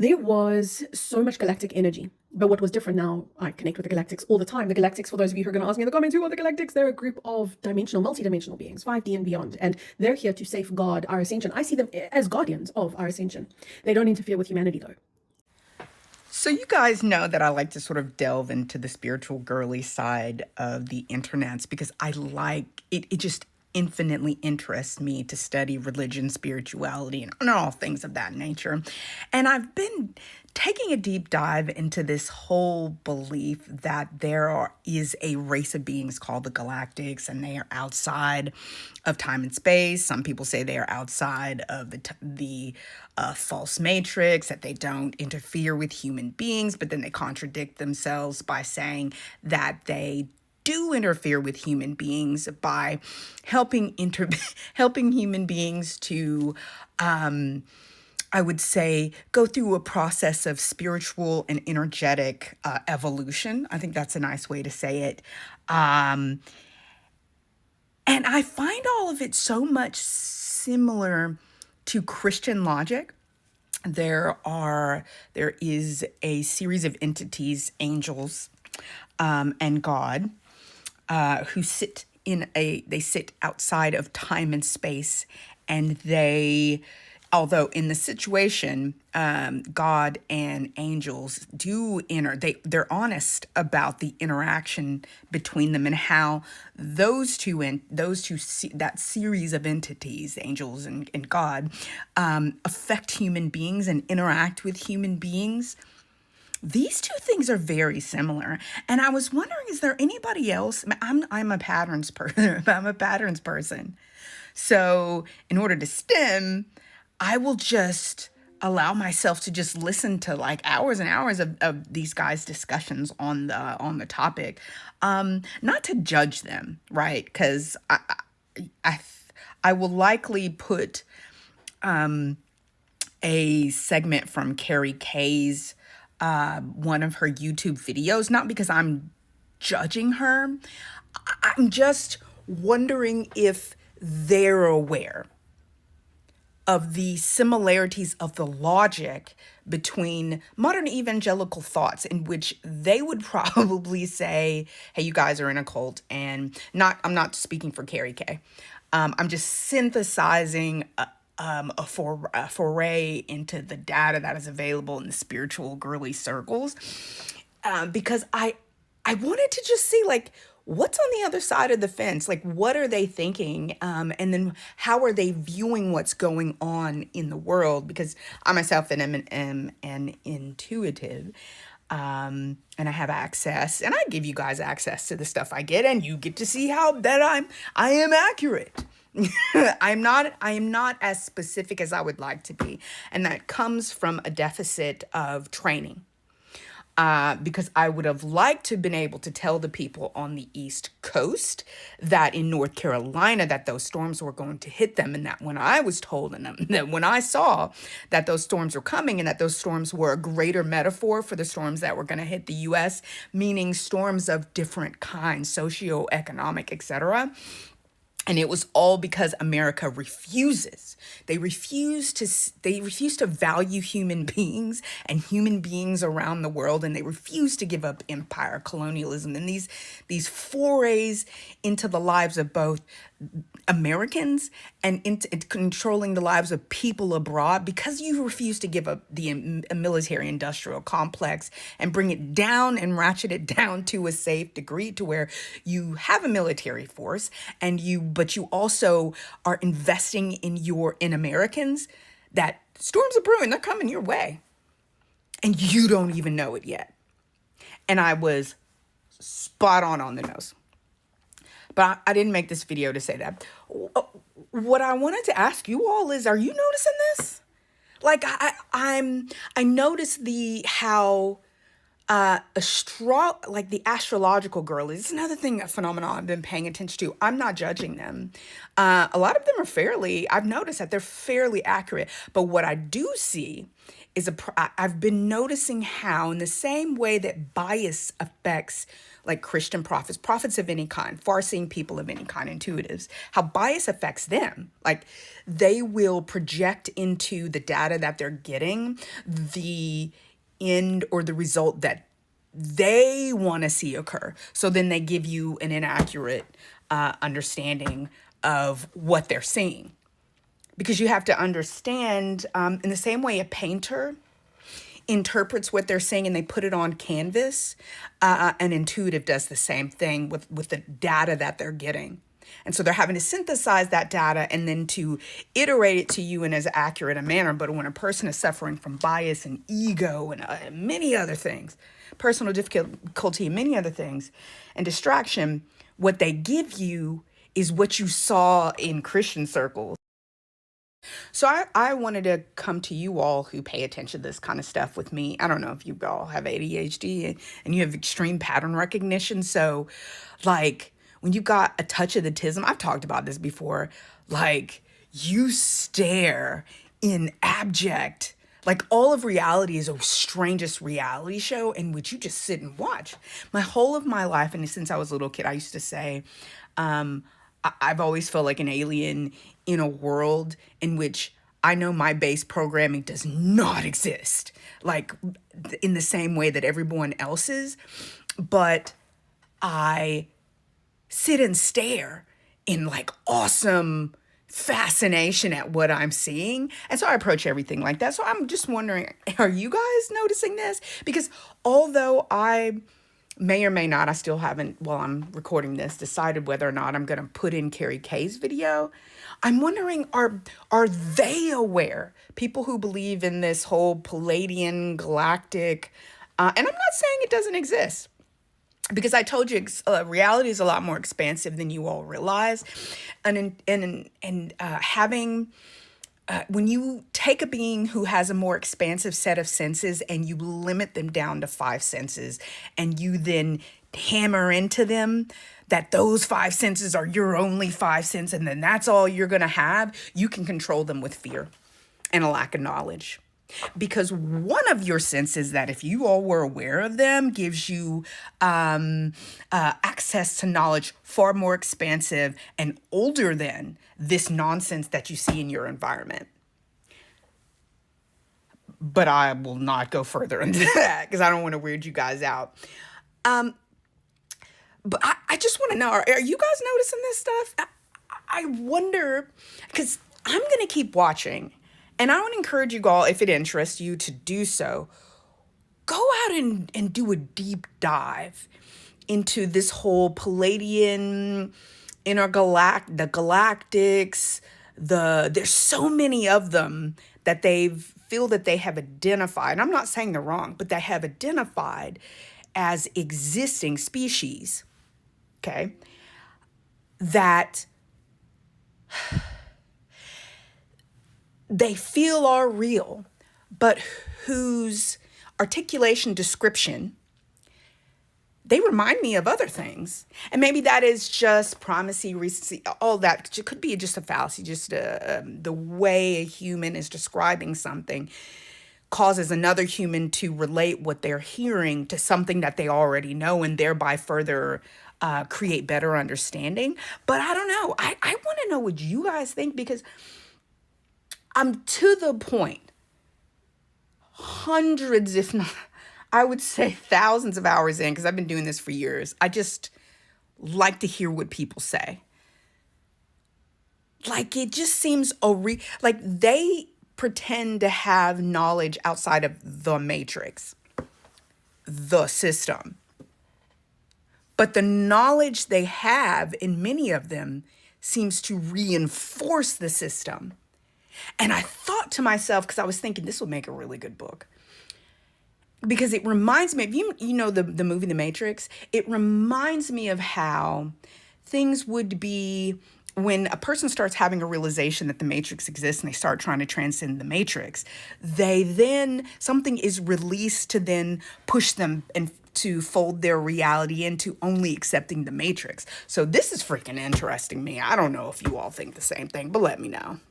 There was so much galactic energy. But what was different now, I connect with the galactics all the time. The galactics, for those of you who are going to ask me in the comments, who are the galactics? They're a group of dimensional, multi-dimensional beings, 5D and beyond. And they're here to safeguard our ascension. I see them as guardians of our ascension. They don't interfere with humanity, though. So you guys know that I like to sort of delve into the spiritual girly side of the internets because I like it. It just infinitely interests me to study religion, spirituality, and all things of that nature. And I've been taking a deep dive into this whole belief that is a race of beings called the Galactics, and they are outside of time and space. Some people say they are outside of the false matrix, that they don't interfere with human beings, but then they contradict themselves by saying that they do interfere with human beings by helping human beings to I would say, go through a process of spiritual and energetic evolution. I think that's a nice way to say it. Um, and I find all of it so much similar to Christian logic. There is a series of entities, angels, and God, who sit outside of time and space, and although in the situation, God and angels they're honest about the interaction between them and how that series of entities, angels and God, affect human beings and interact with human beings. These two things are very similar. And I was wondering, is there anybody else? I'm a patterns person. I'm a patterns person. So in order to stem, I will just allow myself to just listen to like hours and hours of these guys' discussions on the topic. Not to judge them, right? Because I will likely put a segment from Carrie Kay's one of her YouTube videos, not because I'm judging her. I'm just wondering if they're aware of the similarities of the logic between modern evangelical thoughts, in which they would probably say, hey, you guys are in a cult. And I'm not speaking for Carrie Kay. I'm just synthesizing a foray into the data that is available in the spiritual girly circles, because I wanted to just see, like, what's on the other side of the fence? Like, what are they thinking? And then how are they viewing what's going on in the world? Because I myself am an intuitive, and I have access, and I give you guys access to the stuff I get, and you get to see how that I am accurate. I am not as specific as I would like to be. And that comes from a deficit of training. Because I would have liked to have been able to tell the people on the East Coast that in North Carolina that those storms were going to hit them, and that when I was told, and that when I saw that those storms were coming, and that those storms were a greater metaphor for the storms that were going to hit the U.S., meaning storms of different kinds, socioeconomic, etc. And it was all because America refuses. They refuse to value human beings and human beings around the world, and they refuse to give up empire, colonialism, and these forays into the lives of both Americans and into controlling the lives of people abroad, because you refuse to give up the military industrial complex and bring it down and ratchet it down to a safe degree to where you have a military force, but you also are investing in Americans. That storms are brewing, they're coming your way, and you don't even know it yet. And I was spot on the nose. But I didn't make this video to say that. What I wanted to ask you all is, are you noticing this? Like, I noticed how the astrological girlies. It's another phenomenon I've been paying attention to. I'm not judging them. A lot of them are I've noticed that they're fairly accurate. But what I do see I've been noticing how, in the same way that bias affects like Christian prophets of any kind, far-seeing people of any kind, intuitives, how bias affects them. Like they will project into the data that they're getting the end or the result that they want to see occur. So then they give you an inaccurate understanding of what they're seeing. Because you have to understand, in the same way a painter interprets what they're seeing and they put it on canvas, an intuitive does the same thing with the data that they're getting. And so they're having to synthesize that data and then to iterate it to you in as accurate a manner. But when a person is suffering from bias and ego and many other things, personal difficulty and many other things, and distraction, what they give you is what you saw in Christian circles. So I wanted to come to you all who pay attention to this kind of stuff with me. I don't know if you all have ADHD and you have extreme pattern recognition. So like when you got a touch of the tism, I've talked about this before, like you stare in abject, like all of reality is a strangest reality show in which you just sit and watch. My whole of my life, and since I was a little kid, I used to say, I've always felt like an alien in a world in which I know my base programming does not exist, like in the same way that everyone else's, but I sit and stare in like awesome fascination at what I'm seeing. And so I approach everything like that. So I'm just wondering, are you guys noticing this? Because although I may or may not, I still haven't, while I'm recording this, decided whether or not I'm going to put in Carrie Kay's video. I'm wondering, are they aware? People who believe in this whole Palladian galactic, and I'm not saying it doesn't exist, because I told you reality is a lot more expansive than you all realize, and having. When you take a being who has a more expansive set of senses and you limit them down to 5 senses and you then hammer into them that those 5 senses are your only 5 senses and then that's all you're going to have, you can control them with fear and a lack of knowledge. Because one of your senses that if you all were aware of them gives you access to knowledge far more expansive and older than this nonsense that you see in your environment. But I will not go further into that because I don't want to weird you guys out. But I just want to know, are you guys noticing this stuff? I wonder, because I'm going to keep watching. And I would encourage you all, if it interests you, to do so. Go out and do a deep dive into this whole Palladian, the galactics, there's so many of them that they feel that they have identified. And I'm not saying they're wrong, but they have identified as existing species, okay, that they feel are real, but whose articulation description, they remind me of other things. And maybe that is just primacy, recency, all that. It could be just a fallacy, just the way a human is describing something causes another human to relate what they're hearing to something that they already know and thereby further create better understanding. But I don't know. I want to know what you guys think, because I'm to the point, hundreds, if not, I would say thousands of hours in, because I've been doing this for years. I just like to hear what people say. Like, it just seems like they pretend to have knowledge outside of the matrix, the system. But the knowledge they have, in many of them, seems to reinforce the system. And I thought to myself, because I was thinking this would make a really good book, because it reminds me of, you know, the movie The Matrix. It reminds me of how things would be when a person starts having a realization that the matrix exists and they start trying to transcend the matrix. Something is released to then push them and to fold their reality into only accepting the matrix. So this is freaking interesting me. I don't know if you all think the same thing, but let me know.